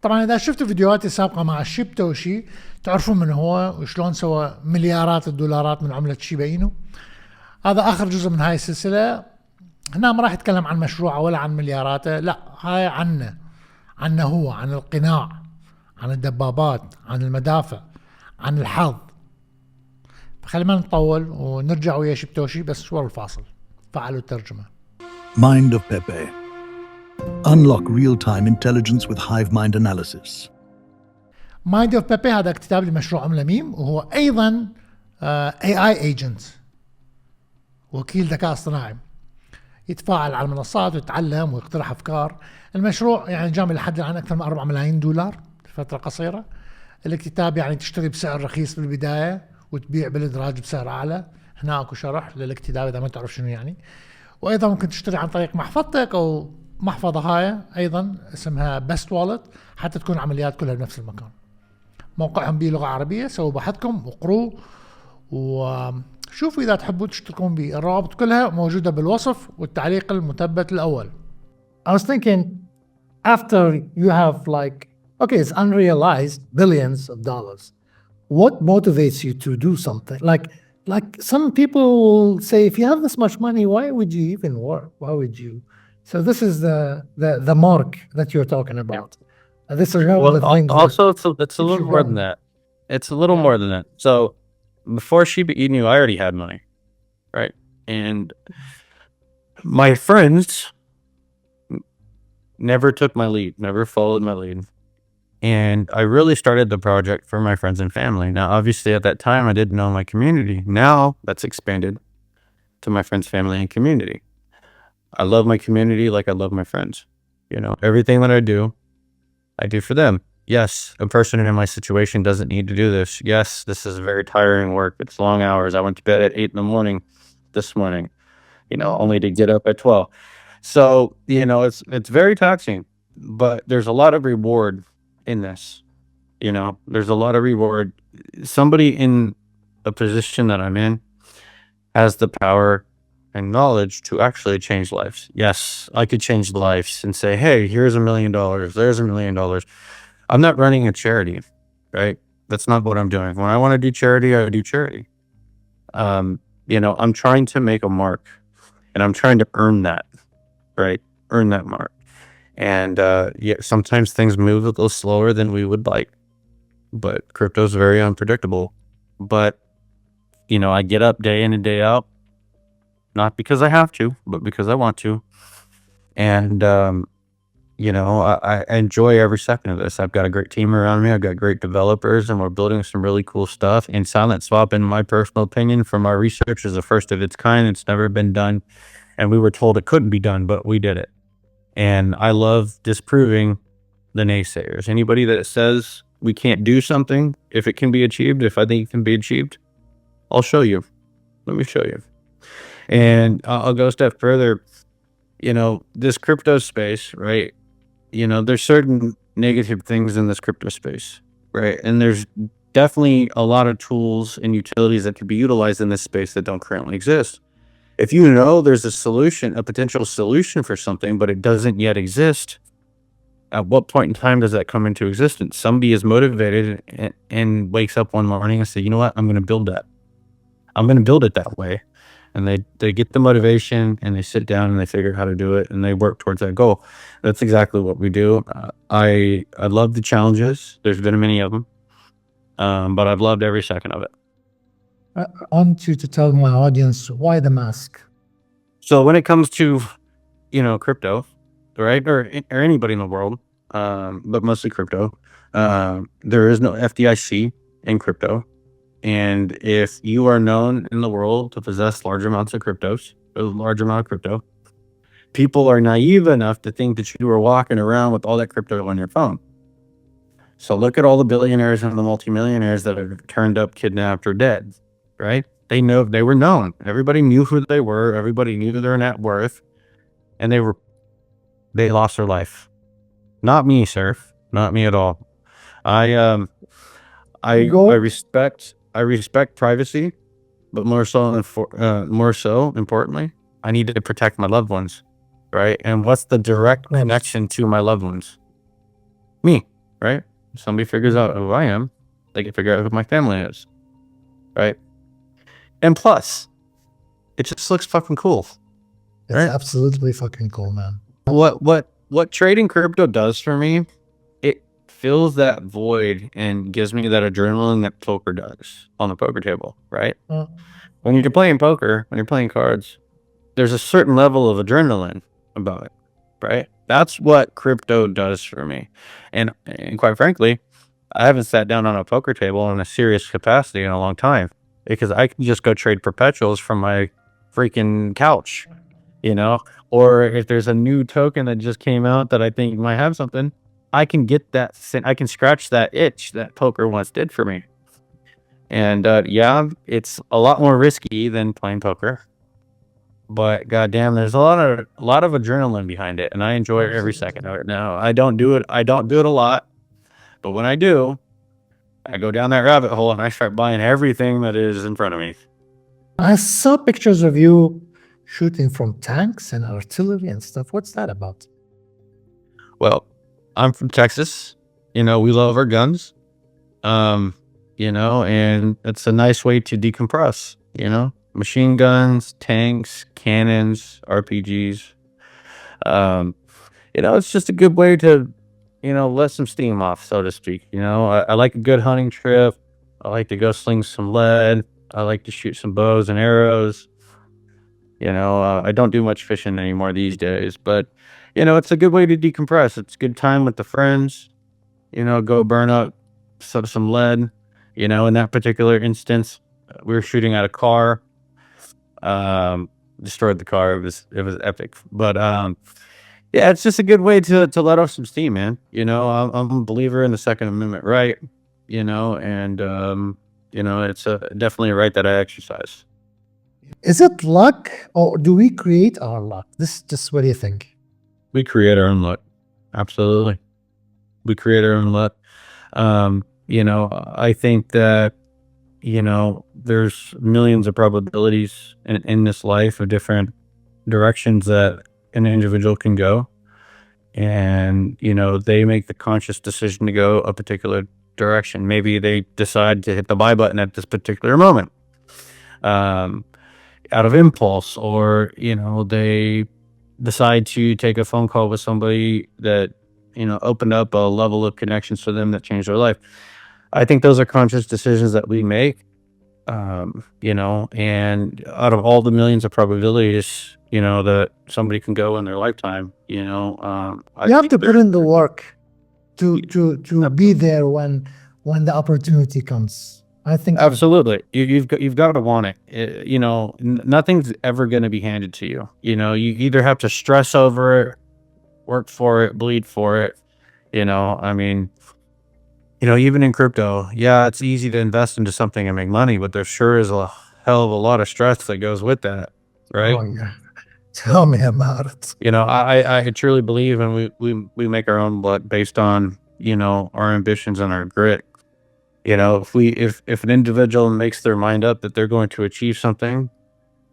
طبعا اذا شفتوا فيديوهاتي السابقه مع شيبتوشي تعرفون من هو وشلون سوى مليارات الدولارات من عمله شيبا إينو. هذا اخر جزء من هاي السلسله. هنا ما راح يتكلم عن مشروعه ولا عن ملياراته، لا هاي عنه هو، عن القناع، عن الدبابات، عن المدافع، عن الحظ. خلينا ما نطول ونرجع ويا شيبتوشي بس ورا الفاصل. فعلوا الترجمة. Mind of Pepe. Unlock real-time intelligence with hive mind analysis. Mind of Pepe هذا اكتتاب لمشروع عملة ميم، وهو أيضا AI agent، وكيل ذكاء اصطناعي يتفاعل على المنصات ويتعلم ويقترح أفكار. المشروع يعني جامع لحد الآن أكثر من 4 ملايين دولار في فترة قصيرة. الاكتتاب يعني تشتري بسعر رخيص بالبداية وتبيع بالإدراج بسعر أعلى. هنا أكو شرح للاكتتاب إذا ما تعرف شنو يعني. وأيضا ممكن تشتري عن طريق محفظتك أو محفظة هاي أيضا اسمها بست والت حتى تكون العمليات كلها بنفس المكان. موقعهم به لغة عربية، سووا بحثكم وقروه وشوفوا إذا تحبوا تشتركون به. الروابط كلها موجودة بالوصف والتعليق المثبت الأول. I was thinking, after you have like, okay, it's unrealized billions of dollars. What motivates you to do something? Like some people will say, if you have this much money, why would you even work? Why would you? So this is the mark that you're talking about. This is also it's a little more than that. It's a little more than that. So before Shiba Inu, I already had money, right? And my friends never took my lead, never followed my lead. And I really started the project for my friends and family. Now, obviously at that time, I didn't know my community. Now that's expanded to my friends, family, and community. I love my community like I love my friends. You know, everything that I do for them. Yes, a person in my situation doesn't need to do this. Yes, this is very tiring work. It's long hours. I went to bed at 8 in the morning this morning, you know, only to get up at 12. So, you know, it's very taxing, but there's a lot of reward in this. You know, there's a lot of reward. Somebody in a position that I'm in has the power and knowledge to actually change lives. Yes, I could change lives and say, hey, here's $1 million, there's $1 million. I'm not running a charity, right? That's not what I'm doing. When I want to do charity, I do charity. You know, I'm trying to make a mark and I'm trying to earn that, right? Earn that mark. And yeah, sometimes things move a little slower than we would like, but crypto is very unpredictable. But, you know, I get up day in and day out, not because I have to, but because I want to. And, you know, I enjoy every second of this. I've got a great team around me. I've got great developers, and we're building some really cool stuff. And Silent Swap, in my personal opinion, from our research, is the first of its kind. It's never been done. And we were told it couldn't be done, but we did it. And I love disproving the naysayers. Anybody that says we can't do something, if it can be achieved, if I think it can be achieved, I'll show you. Let me show you. And I'll go a step further. You know, this crypto space, right? You know, there's certain negative things in this crypto space, right? And there's definitely a lot of tools and utilities that can be utilized in this space that don't currently exist. If you know there's a solution, a potential solution for something, but it doesn't yet exist, at what point in time does that come into existence? Somebody is motivated and wakes up one morning and say, you know what, I'm going to build that. I'm going to build it that way. And they get the motivation and they sit down and they figure out how to do it and they work towards that goal. That's exactly what we do. I love the challenges. There's been many of them, but I've loved every second of it. I want you to tell my audience why the mask. So when it comes to, you know, crypto, right, or anybody in the world, but mostly crypto, there is no FDIC in crypto. And if you are known in the world to possess large amounts of cryptos, a large amount of crypto, people are naive enough to think that you are walking around with all that crypto on your phone. So look at all the billionaires and the multimillionaires that are turned up, kidnapped, or dead, right? They know, they were known. Everybody knew who they were. Everybody knew their net worth. And they lost their life. Not me, sir. Not me at all. I respect privacy, but more so importantly, I need to protect my loved ones, right? And what's the direct connection to my loved ones? Me, right? If somebody figures out who I am, they can figure out who my family is, right? And plus, it just looks fucking cool. It's Right. absolutely fucking cool, man. What trading crypto does for me, it fills that void and gives me that adrenaline that poker does on the poker table, right? Uh, When you're playing poker, when you're playing cards, there's a certain level of adrenaline about it, right? That's what crypto does for me. And quite frankly, I haven't sat down on a poker table in a serious capacity in a long time, because I can just go trade perpetuals from my freaking couch, or if there's a new token that just came out that I think might have something, I can get that, I can scratch that itch that poker once did for me. And yeah, it's a lot more risky than playing poker, but goddamn, there's a lot of adrenaline behind it, and I enjoy it every second of it. Now, I don't do it a lot, but when I do, I go down that rabbit hole and I start buying everything that is in front of me. I saw pictures of you shooting from tanks and artillery and stuff. What's that about? Well, I'm from Texas. We love our guns. And it's a nice way to decompress, machine guns, tanks, cannons, RPGs. It's just a good way to, let some steam off, so to speak. I like a good hunting trip. I like to go sling some lead. I like to shoot some bows and arrows. I don't do much fishing anymore these days, but, it's a good way to decompress. It's a good time with the friends, go burn up some lead. In that particular instance, we were shooting at a car, destroyed the car. It was epic, but, yeah, it's just a good way to let off some steam, man. I'm a believer in the Second Amendment right, and, it's definitely a right that I exercise. Is it luck, or do we create our luck? What do you think? We create our own luck. Absolutely. We create our own luck. I think that, there's millions of probabilities in this life of different directions that an individual can go. And, they make the conscious decision to go a particular direction. Maybe they decide to hit the buy button at this particular moment, out of impulse, or, they decide to take a phone call with somebody that, opened up a level of connections for them that changed their life. I think those are conscious decisions that we make, and out of all the millions of probabilities, that somebody can go in their lifetime, You have to put in the work to be there when the opportunity comes. I think absolutely. You've got to want it. Nothing's ever going to be handed to you. You either have to stress over it, work for it, bleed for it. Even in crypto, yeah, it's easy to invest into something and make money, but there sure is a hell of a lot of stress that goes with that, right? Oh, yeah. Tell me about it. I truly believe, and we make our own luck based on, our ambitions and our grit. If an individual makes their mind up that they're going to achieve something,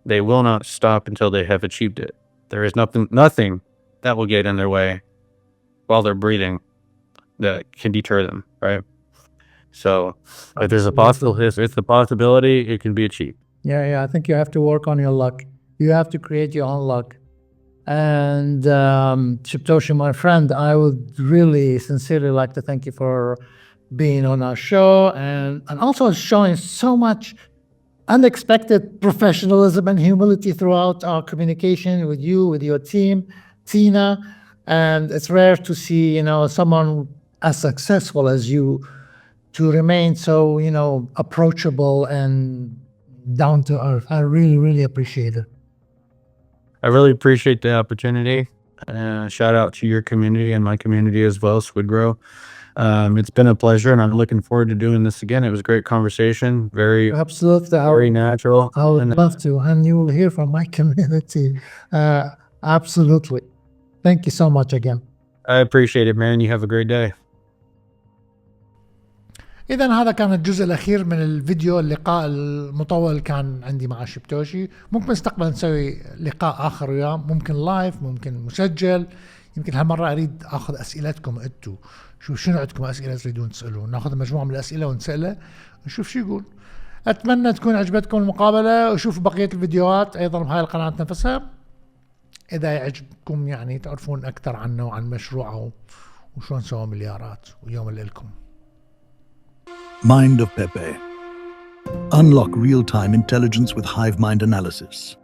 they will not stop until they have achieved it. There is nothing that will get in their way while they're breathing that can deter them, right? So if there's a possibility, it can be achieved. Yeah. I think you have to work on your luck. You have to create your own luck. And Shيbtوشي, my friend, I would really sincerely like to thank you for being on our show, and also showing so much unexpected professionalism and humility throughout our communication with you, with your team, Tina. And it's rare to see, someone as successful as you to remain so, approachable and down to earth. I really, really appreciate it. I really appreciate the opportunity. Shout out to your community and my community as well, Squidgrow. It's been a pleasure, and I'm looking forward to doing this again. It was a great conversation, Absolutely. very natural. I would love to, and you will hear from my community. Absolutely. Thank you so much again. I appreciate it, man. You have a great day. إذا هذا كان الجزء الأخير من الفيديو. اللقاء المطول كان عندي مع شيبتوشي. ممكن مستقبلا نسوي لقاء آخر وياه، ممكن لايف، ممكن مسجل. يمكن هالمرة أريد أخذ أسئلتكم أنتو. شوف شنو عندكم أسئلة تريدون تسألون، ناخذ مجموعة من الأسئلة ونسأله ونشوف شو يقول. أتمنى تكون عجبتكم المقابلة، وشوفوا بقية الفيديوهات أيضا بهاي القناة نفسها إذا يعجبكم، يعني تعرفون أكثر عنه وعن مشروعه وشلون سوى مليارات. ويوم لكم. Mind of Pepe. Unlock real-time intelligence with hive mind analysis.